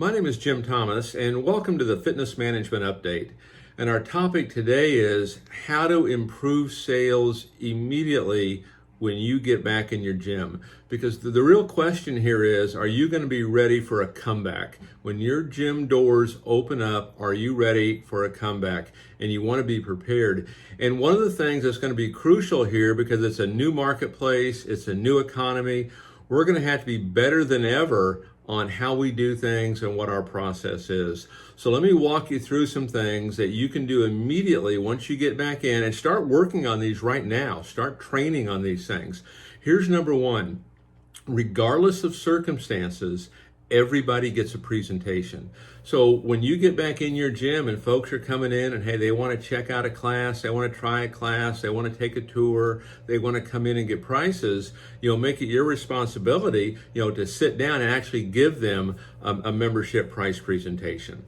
My name is Jim Thomas, and welcome to the Fitness Management Update. And our topic today is how to improve sales immediately when you get back in your gym. Because the real question here is, are you going to be ready for a comeback? When your gym doors open up, are you ready for a comeback? And you want to be prepared. And one of the things that's going to be crucial here, because it's a new marketplace, it's a new economy, we're going to have to be better than ever on how we do things and what our process is. So let me walk you through some things that you can do immediately once you get back in, and start working on these right now. Start training on these things. Here's number one. Regardless of circumstances, everybody gets a presentation. So when you get back in your gym and folks are coming in and hey, they want to check out a class, they want to try a class, they want to take a tour, they want to come in and get prices, make it your responsibility, to sit down and actually give them a membership price presentation.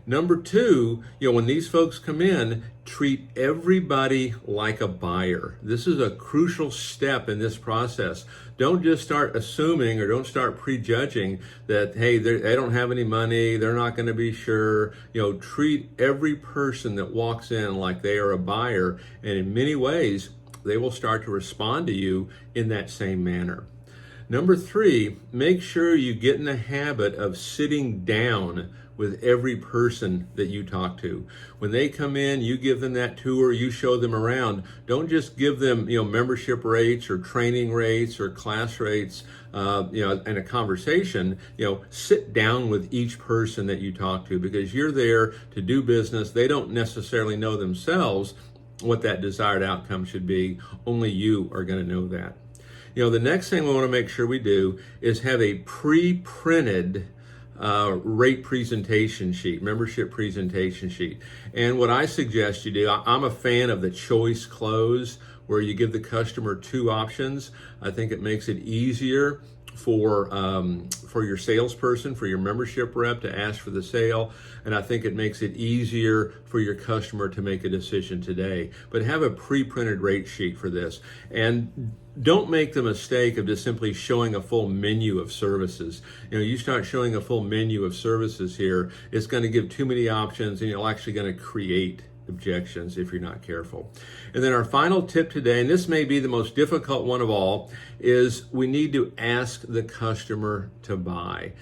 Number two, when these folks come in, treat everybody like a buyer. This is a crucial step in this process. Don't just start assuming or don't start prejudging that, hey, they don't have any money, they're not going to be sure. Treat every person that walks in like they are a buyer, and in many ways, they will start to respond to you in that same manner. Number three, make sure you get in the habit of sitting down with every person that you talk to. When they come in, you give them that tour, you show them around. Don't just give them, membership rates or training rates or class rates, in a conversation. Sit down with each person that you talk to, because you're there to do business. They don't necessarily know themselves what that desired outcome should be. Only you are going to know that. The next thing we want to make sure we do is have a pre-printed rate presentation sheet, membership presentation sheet. And what I suggest you do, I'm a fan of the choice close, where you give the customer two options. I think it makes it easier for your salesperson, for your membership rep to ask for the sale. And I think it makes it easier for your customer to make a decision today. But have a pre-printed rate sheet for this. And don't make the mistake of just simply showing a full menu of services. You start showing a full menu of services here, it's going to give too many options, and you're actually going to create objections if you're not careful. And then our final tip today, and this may be the most difficult one of all, is we need to ask the customer to buy.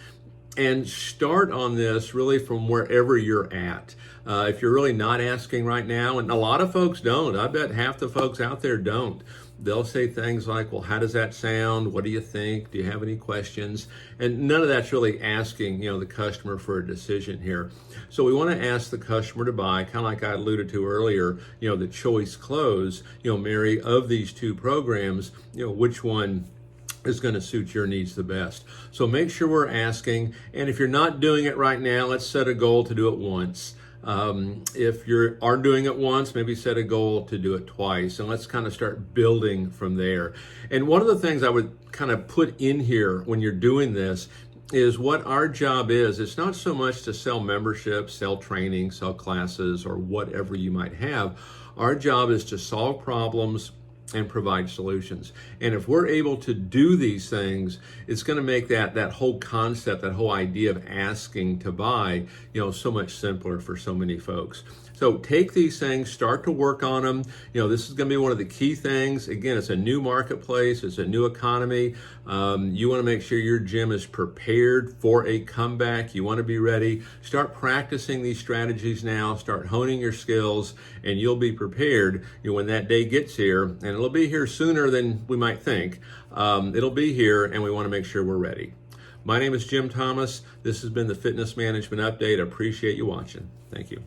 And start on this really from wherever you're at. If you're really not asking right now, and a lot of folks don't, I bet half the folks out there don't. They'll say things like, well, how does that sound? What do you think? Do you have any questions? And none of that's really asking, the customer for a decision here. So we want to ask the customer to buy, kind of like I alluded to earlier, the choice close, Mary, of these two programs, which one is going to suit your needs the best. So make sure we're asking. And if you're not doing it right now, let's set a goal to do it once. If you are doing it once, maybe set a goal to do it twice, and let's kind of start building from there. And one of the things I would kind of put in here when you're doing this is what our job is. It's not so much to sell memberships, sell training, sell classes, or whatever you might have. Our job is to solve problems and provide solutions. And if we're able to do these things, it's going to make that whole concept, that whole idea of asking to buy, so much simpler for so many folks. So take these things, start to work on them. This is going to be one of the key things. Again, it's a new marketplace. It's a new economy. You want to make sure your gym is prepared for a comeback. You want to be ready. Start practicing these strategies now. Start honing your skills, and you'll be prepared when that day gets here. And it'll be here sooner than we might think. It'll be here, and we want to make sure we're ready. My name is Jim Thomas. This has been the Fitness Management Update. I appreciate you watching. Thank you.